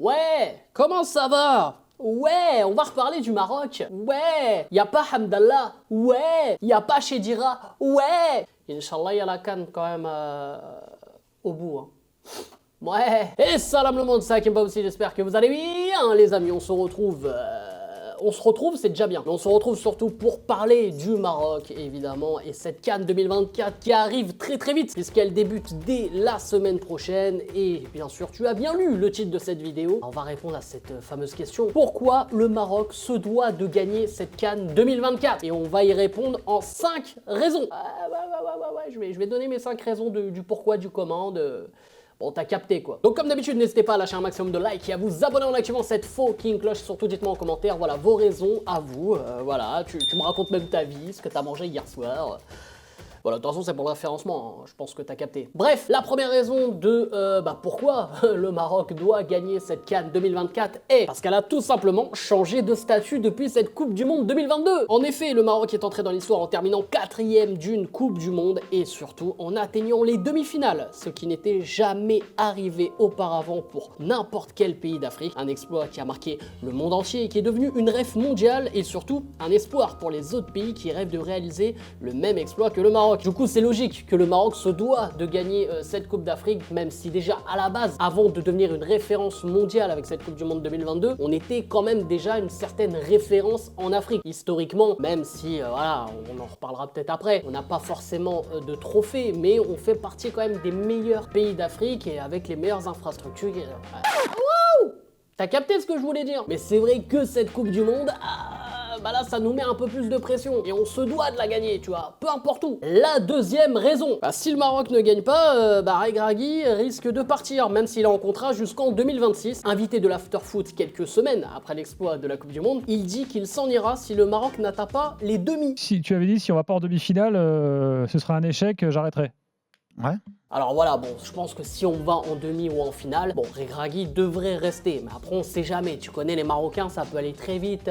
Ouais, comment ça va? Ouais, on va reparler du Maroc. Ouais, y a pas Hamdallah. Ouais, y a pas Chedira. Ouais. Inch'Allah, y a la canne quand même au bout. Hein. Ouais. Et salam le monde, c'est Hakim aussi, j'espère que vous allez bien les amis, on se retrouve, c'est déjà bien. Mais on se retrouve surtout pour parler du Maroc, évidemment, et cette CAN 2024 qui arrive très très vite, puisqu'elle débute dès la semaine prochaine. Et bien sûr, tu as bien lu le titre de cette vidéo. On va répondre à cette fameuse question. Pourquoi le Maroc se doit de gagner cette CAN 2024? Et on va y répondre en 5 raisons. Je vais donner mes 5 raisons du pourquoi, du comment, Bon, t'as capté quoi. Donc comme d'habitude, n'hésitez pas à lâcher un maximum de likes et à vous abonner en activant cette fucking cloche. Surtout, dites-moi en commentaire, voilà, vos raisons à vous. Voilà, tu me racontes même ta vie, ce que t'as mangé hier soir. Voilà, de toute façon, c'est pour le référencement, hein. Je pense que t'as capté. Bref, la première raison de pourquoi le Maroc doit gagner cette CAN 2024 est parce qu'elle a tout simplement changé de statut depuis cette Coupe du Monde 2022. En effet, le Maroc est entré dans l'histoire en terminant 4e d'une Coupe du Monde et surtout en atteignant les demi-finales, ce qui n'était jamais arrivé auparavant pour n'importe quel pays d'Afrique. Un exploit qui a marqué le monde entier et qui est devenu une rêve mondiale et surtout un espoir pour les autres pays qui rêvent de réaliser le même exploit que le Maroc. Du coup, c'est logique que le Maroc se doit de gagner cette Coupe d'Afrique, même si déjà à la base, avant de devenir une référence mondiale avec cette Coupe du Monde 2022, on était quand même déjà une certaine référence en Afrique. Historiquement, même si, voilà, on en reparlera peut-être après, on n'a pas forcément de trophée, mais on fait partie quand même des meilleurs pays d'Afrique et avec les meilleures infrastructures. Waouh! T'as capté ce que je voulais dire? Mais c'est vrai que cette Coupe du Monde... là ça nous met un peu plus de pression et on se doit de la gagner, tu vois, peu importe où. La deuxième raison, si le Maroc ne gagne pas, Regragui risque de partir, même s'il est en contrat jusqu'en 2026. Invité de l'Afterfoot quelques semaines après l'exploit de la Coupe du Monde, il dit qu'il s'en ira si le Maroc n'atteint pas les demi. Si tu avais dit si on va pas en demi-finale, ce sera un échec, j'arrêterai. Ouais. Alors voilà, bon, je pense que si on va en demi ou en finale, bon, Regragui devrait rester, mais après on sait jamais, tu connais les Marocains, ça peut aller très vite.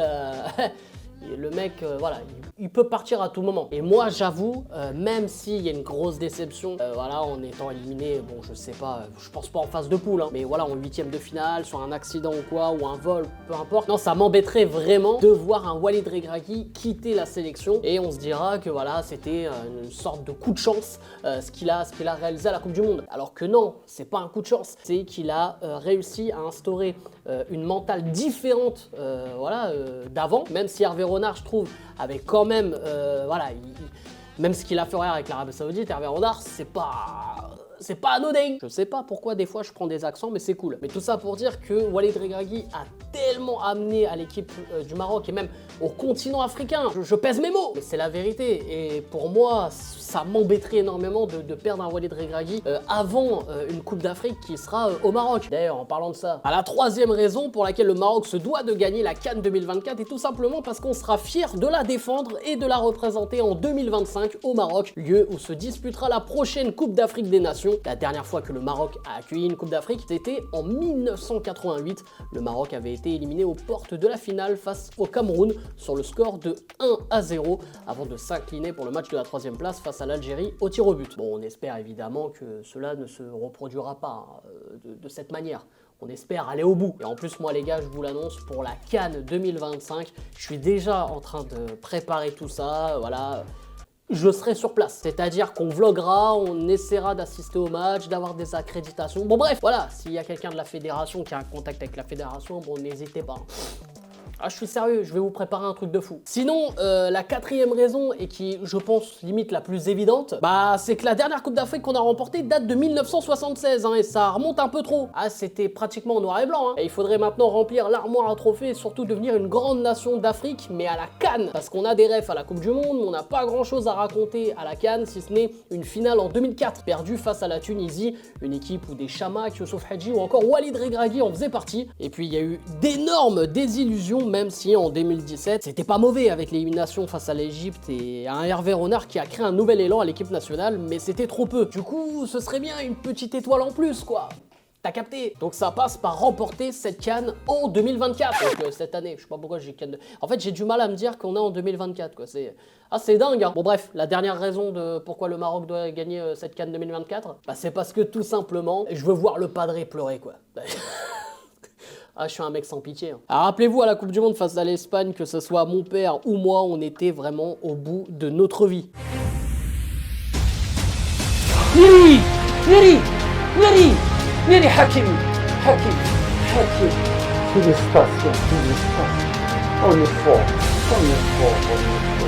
Le mec, voilà, il peut partir à tout moment. Et moi, j'avoue, même s'il y a une grosse déception, voilà, en étant éliminé, bon, je sais pas, je pense pas en phase de poule, hein, mais voilà, en 8e de finale, sur un accident ou quoi, ou un vol, peu importe. Non, ça m'embêterait vraiment de voir un Walid Regragui quitter la sélection et on se dira que voilà, c'était une sorte de coup de chance, ce qu'il a réalisé à la Coupe du Monde. Alors que non, c'est pas un coup de chance, c'est qu'il a réussi à instaurer une mentale différente, voilà, d'avant, même si Hervé Renard, je trouve, avait quand même, voilà, même ce qu'il a fait avec l'Arabie Saoudite, Hervé Renard, c'est pas anodin. Je sais pas pourquoi des fois je prends des accents, mais c'est cool. Mais tout ça pour dire que Walid Regragui a tellement amené à l'équipe du Maroc et même au continent africain. Je pèse mes mots, mais c'est la vérité. Et pour moi, ça m'embêterait énormément de perdre un Walid Regragui avant une Coupe d'Afrique qui sera au Maroc. D'ailleurs, en parlant de ça, la troisième raison pour laquelle le Maroc se doit de gagner la CAN 2024 est tout simplement parce qu'on sera fier de la défendre et de la représenter en 2025 au Maroc, lieu où se disputera la prochaine Coupe d'Afrique des Nations. La dernière fois que le Maroc a accueilli une Coupe d'Afrique, c'était en 1988. Le Maroc avait été éliminé aux portes de la finale face au Cameroun sur le score de 1-0 avant de s'incliner pour le match de la 3e place face à l'Algérie au tir au but. Bon, on espère évidemment que cela ne se reproduira pas de cette manière. On espère aller au bout. Et en plus, moi les gars, je vous l'annonce, pour la CAN 2025, je suis déjà en train de préparer tout ça, voilà. Je serai sur place, c'est-à-dire qu'on vloguera, on essaiera d'assister au match, d'avoir des accréditations. Bon bref, voilà, s'il y a quelqu'un de la fédération qui a un contact avec la fédération, bon n'hésitez pas. Ah, je suis sérieux, je vais vous préparer un truc de fou. Sinon, la quatrième raison, et qui, je pense, limite la plus évidente, c'est que la dernière Coupe d'Afrique qu'on a remportée date de 1976, hein, et ça remonte un peu trop. Ah, c'était pratiquement en noir et blanc, hein. Et il faudrait maintenant remplir l'armoire à trophées et surtout devenir une grande nation d'Afrique, mais à la CAN. Parce qu'on a des refs à la Coupe du Monde, mais on n'a pas grand-chose à raconter à la CAN, si ce n'est une finale en 2004, perdue face à la Tunisie, une équipe où des Chamakh, Youssouf Hadji ou encore Walid Regragui en faisaient partie. Et puis, il y a eu d'énormes désillusions, même si en 2017, c'était pas mauvais avec l'élimination face à l'Égypte et un Hervé Renard qui a créé un nouvel élan à l'équipe nationale, mais c'était trop peu. Du coup, ce serait bien une petite étoile en plus, quoi. T'as capté? Donc ça passe par remporter cette CAN en 2024, donc cette année. Je sais pas pourquoi j'ai CAN. En fait, j'ai du mal à me dire qu'on est en 2024, quoi. C'est dingue, hein. Bon bref, la dernière raison de pourquoi le Maroc doit gagner cette CAN 2024, c'est parce que tout simplement, je veux voir le padré pleurer, quoi. Ah, je suis un mec sans pitié. Hein. Alors, rappelez-vous à la Coupe du Monde face à l'Espagne, que ce soit mon père ou moi, on était vraiment au bout de notre vie. Niri, Niri, Niri, Niri Hakimi, Hakimi, Hakimi. Félicitations, félicitations. On est fort, on est fort, on est fort.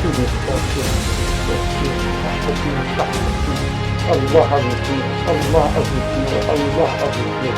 Félicitations, Allah avec nous, Allah avec nous, Allah avec nous.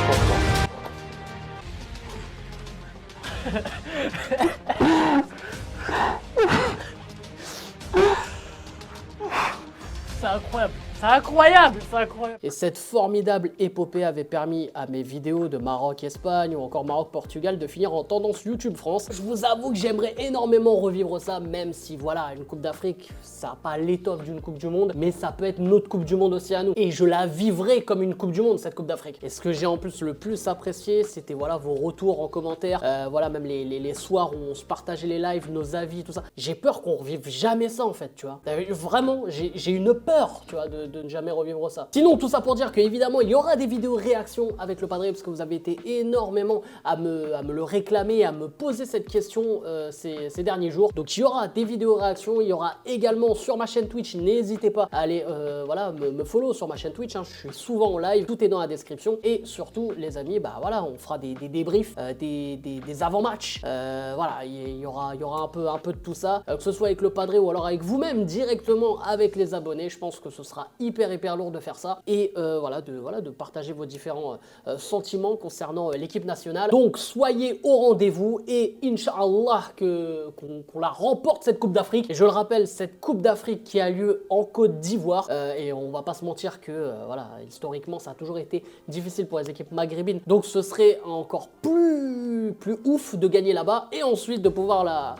C'est incroyable. C'est incroyable, c'est incroyable. Et cette formidable épopée avait permis à mes vidéos de Maroc-Espagne ou encore Maroc-Portugal de finir en tendance YouTube France. Je vous avoue que j'aimerais énormément revivre ça, même si voilà, une Coupe d'Afrique, ça n'a pas l'étoffe d'une Coupe du Monde, mais ça peut être notre Coupe du Monde aussi à nous. Et je la vivrai comme une Coupe du Monde, cette Coupe d'Afrique. Et ce que j'ai en plus le plus apprécié, c'était voilà vos retours en commentaire, voilà même les soirs où on se partageait les lives, nos avis, tout ça. J'ai peur qu'on revive jamais ça en fait, tu vois. Vraiment, j'ai une peur, tu vois, de ne jamais revivre ça. Sinon, tout ça pour dire qu'évidemment, il y aura des vidéos réactions avec le Padre, parce que vous avez été énormément à me le réclamer, à me poser cette question ces derniers jours. Donc, il y aura des vidéos réactions, il y aura également sur ma chaîne Twitch, n'hésitez pas à aller voilà, me follow sur ma chaîne Twitch, hein. Je suis souvent en live, tout est dans la description. Et surtout, les amis, bah voilà, on fera des débriefs, des avant-matchs. Voilà, il y aura un peu de tout ça, que ce soit avec le Padre ou alors avec vous-même directement avec les abonnés. Je pense que ce sera hyper lourd de faire ça et voilà, de partager vos différents sentiments concernant l'équipe nationale. Donc soyez au rendez-vous et Inch'Allah qu'on la remporte cette Coupe d'Afrique. Et je le rappelle, cette Coupe d'Afrique qui a lieu en Côte d'Ivoire et on va pas se mentir que voilà, historiquement ça a toujours été difficile pour les équipes maghrébines. Donc ce serait encore plus ouf de gagner là-bas et ensuite de pouvoir la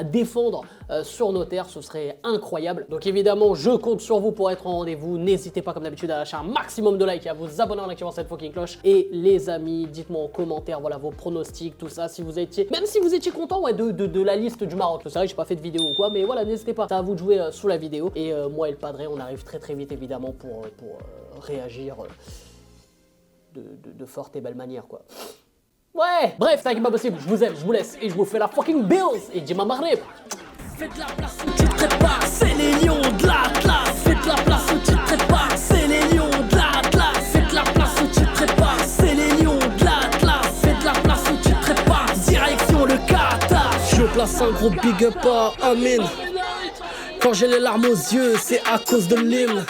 défendre sur nos terres, ce serait incroyable. Donc évidemment, je compte sur vous pour être en rendez-vous. N'hésitez pas comme d'habitude à lâcher un maximum de likes et à vous abonner en activant cette fucking cloche. Et les amis, dites-moi en commentaire, voilà vos pronostics, tout ça, si vous étiez, même si vous étiez content ouais, de la liste du Maroc. C'est vrai que j'ai pas fait de vidéo ou quoi, mais voilà, n'hésitez pas. C'est à vous de jouer sous la vidéo. Et moi et le Padre, on arrive très vite évidemment pour réagir de forte et belle manière quoi. Ouais, bref, c'est pas possible, je vous aime, je vous laisse et je vous fais la fucking bills et Djima Maghreb. Faites la place où tu te prépares, c'est les lions de l'Atlas. Faites la place où tu te prépares, c'est les lions de l'Atlas. Faites la place où tu te prépares, c'est les lions de l'Atlas. Faites la place où tu te prépares, direction le Qatar. Je place un gros big up à Amin. Quand j'ai les larmes aux yeux, c'est à cause de l'hymne.